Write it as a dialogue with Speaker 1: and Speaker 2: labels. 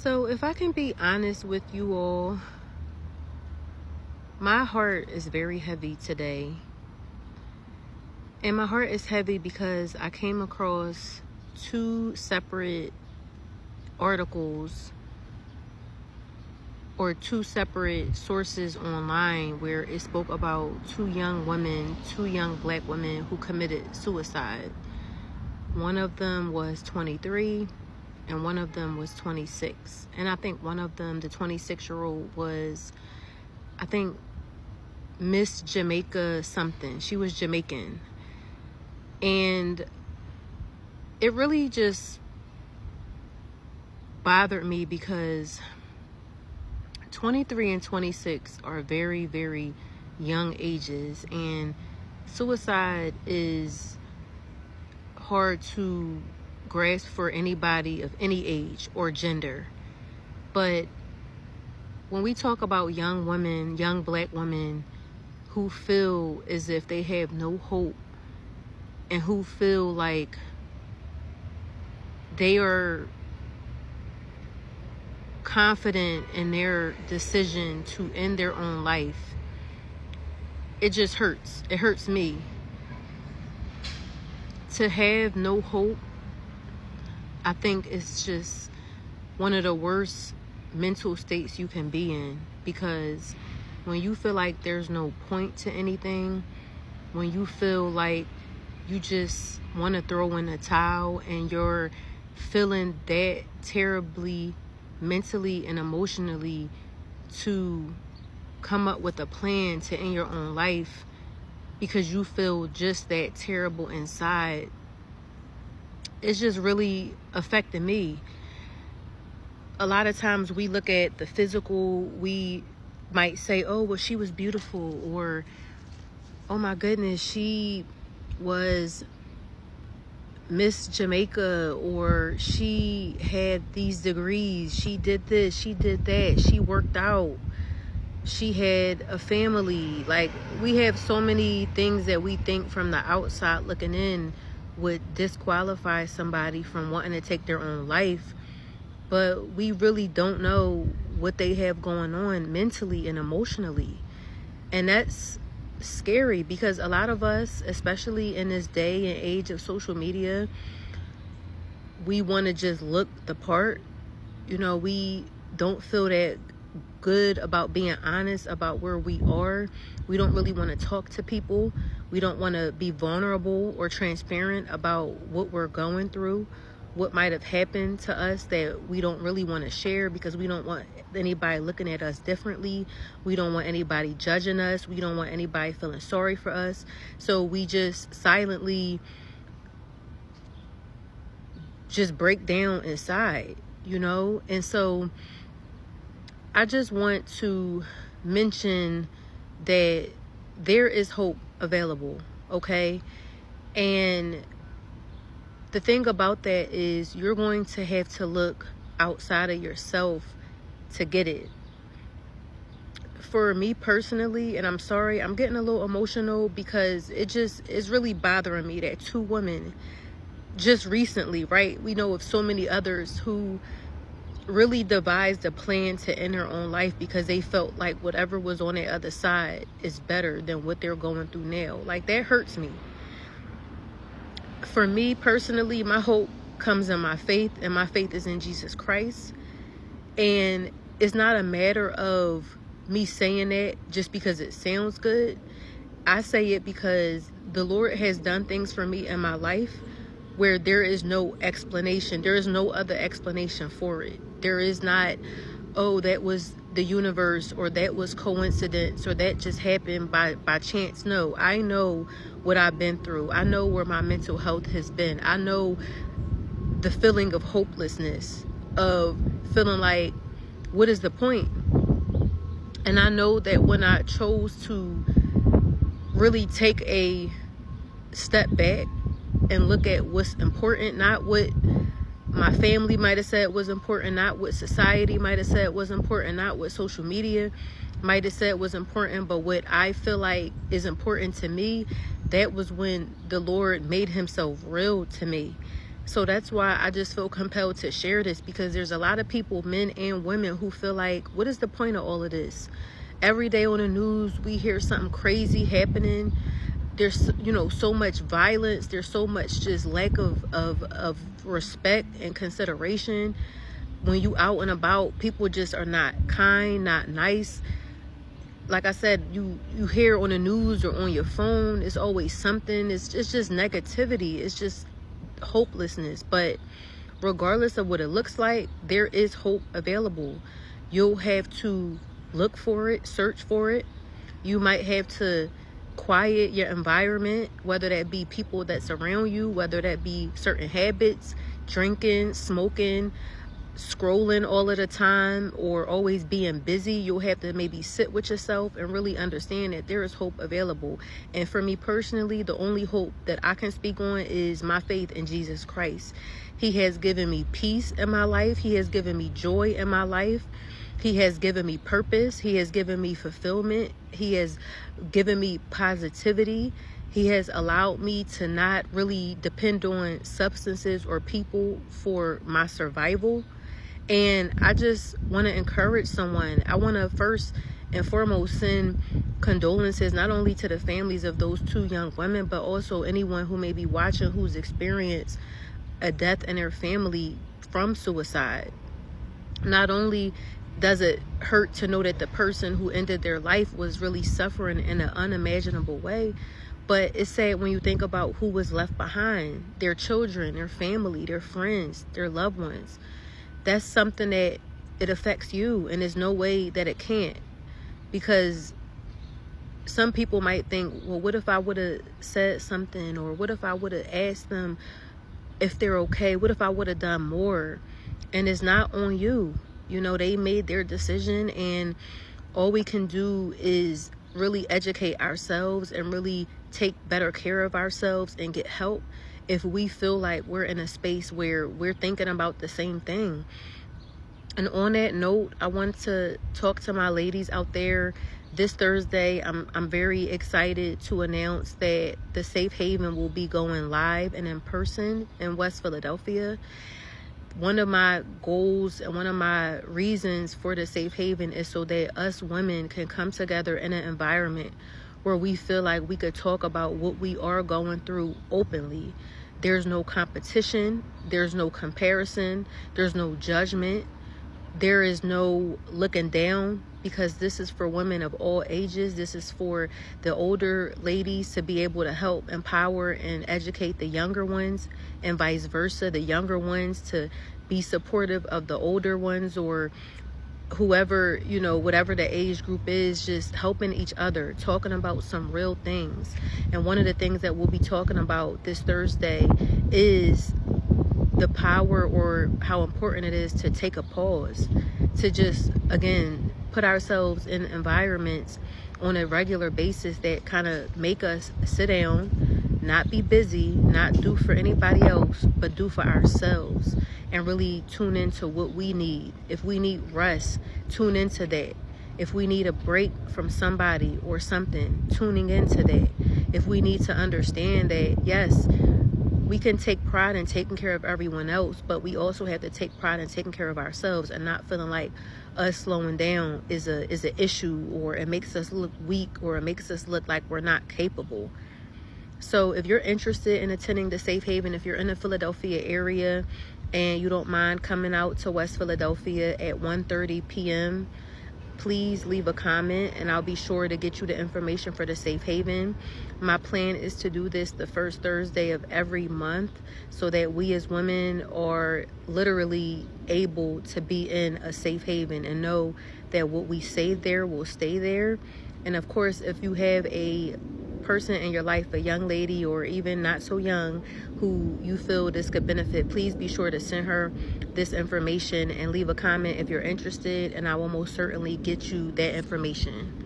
Speaker 1: So if I can be honest with you all, my heart is very heavy today. And my heart is heavy because I came across two separate articles or two separate sources online where it spoke about two young black women who committed suicide. One of them was 23 and one of them was 26. And I think one of them, the 26-year-old, was, I think, Miss Jamaica something. She was Jamaican. And it really just bothered me because 23 and 26 are very, very young ages, and suicide is hard to grasp for anybody of any age or gender. But when we talk about young women, young black women who feel as if they have no hope and who feel like they are confident in their decision to end their own life, it just hurts. It hurts me. To have no hope, I think it's just one of the worst mental states you can be in, because when you feel like there's no point to anything, when you feel like you just want to throw in a towel and you're feeling that terribly mentally and emotionally to come up with a plan to end your own life because you feel just that terrible inside, it's just really affecting me. A lot of times we look at the physical, we might say, oh, well, she was beautiful, or oh my goodness, she was Miss Jamaica, or she had these degrees, she did this, she did that, she worked out, she had a family. Like, we have so many things that we think from the outside looking in would disqualify somebody from wanting to take their own life, but we really don't know what they have going on mentally and emotionally. And that's scary, because a lot of us, especially in this day and age of social media, we want to just look the part. You know, we don't feel that good about being honest about where we are. We don't really want to talk to people. We don't want to be vulnerable or transparent about what we're going through, what might have happened to us that we don't really want to share, because we don't want anybody looking at us differently. We don't want anybody judging us. We don't want anybody feeling sorry for us. So we just silently just break down inside, you know? And so I just want to mention that there is hope available, okay? And the thing about that is you're going to have to look outside of yourself to get it. For me personally, and I'm sorry, I'm getting a little emotional because it's really bothering me that two women just recently, right? We know of so many others who really devised a plan to end their own life because they felt like whatever was on the other side is better than what they're going through now. Like, that hurts me. For me personally, my hope comes in my faith, and my faith is in Jesus Christ. And it's not a matter of me saying that just because it sounds good. I say it because the Lord has done things for me in my life where there is no explanation. There is no other explanation for it. There is not, oh, that was the universe, or that was coincidence, or that just happened by chance. No, I know what I've been through. I know where my mental health has been. I know the feeling of hopelessness, of feeling like, what is the point? And I know that when I chose to really take a step back and look at what's important, not what my family might have said was important, not what society might have said was important, not what social media might have said was important, but what I feel like is important to me, that was when the Lord made himself real to me. So that's why I just feel compelled to share this, because there's a lot of people, men and women, who feel like, what is the point of all of this? Every day on the news, we hear something crazy happening. There's, you know, so much violence. There's so much just lack of respect and consideration. When you out and about, people just are not kind, not nice. Like I said, you hear on the news or on your phone, it's always something. It's just negativity. It's just hopelessness. But regardless of what it looks like, there is hope available. You'll have to look for it, search for it. You might have to quiet your environment, whether that be people that surround you, whether that be certain habits, drinking, smoking, scrolling all of the time, or always being busy. You'll have to maybe sit with yourself and really understand that there is hope available. And for me personally, the only hope that I can speak on is my faith in Jesus Christ. He has given me peace in my life. He has given me joy in my life. He has given me purpose. He has given me fulfillment. He has given me positivity. He has allowed me to not really depend on substances or people for my survival. And I just want to encourage someone. I want to first and foremost send condolences not only to the families of those two young women, but also anyone who may be watching who's experienced a death in their family from suicide. Not only does it hurt to know that the person who ended their life was really suffering in an unimaginable way, but it's sad when you think about who was left behind. Their children, their family, their friends, their loved ones. That's something that it affects you, and there's no way that it can't. Because some people might think, well, what if I would have said something? Or what if I would have asked them if they're okay? What if I would have done more? And it's not on you. You know, they made their decision, and all we can do is really educate ourselves and really take better care of ourselves and get help if we feel like we're in a space where we're thinking about the same thing. And on that note, I want to talk to my ladies out there. This Thursday, I'm very excited to announce that the Safe Haven will be going live and in person in West Philadelphia. One of my goals and one of my reasons for the Safe Haven is so that us women can come together in an environment where we feel like we could talk about what we are going through openly. There's no competition, there's no comparison, there's no judgment, there is no looking down, because this is for women of all ages. This is for the older ladies to be able to help empower and educate the younger ones, and vice versa, the younger ones to be supportive of the older ones, or whoever, you know, whatever the age group is, just helping each other, talking about some real things. And one of the things that we'll be talking about this Thursday is the power, or how important it is to take a pause, to just, again, put ourselves in environments on a regular basis that kind of make us sit down, not be busy, not do for anybody else, but do for ourselves, and really tune into what we need. If we need rest, tune into that. If we need a break from somebody or something, tuning into that. If we need to understand that, yes, we can take pride in taking care of everyone else, but we also have to take pride in taking care of ourselves, and not feeling like us slowing down is an issue, or it makes us look weak, or it makes us look like we're not capable. So if you're interested in attending the Safe Haven, if you're in the Philadelphia area and you don't mind coming out to West Philadelphia at 1:30 p.m., please leave a comment and I'll be sure to get you the information for the Safe Haven. My plan is to do this the first Thursday of every month, so that we as women are literally able to be in a safe haven and know that what we say there will stay there. And of course, if you have a person in your life, a young lady or even not so young, who you feel this could benefit, please be sure to send her this information and leave a comment if you're interested, and I will most certainly get you that information.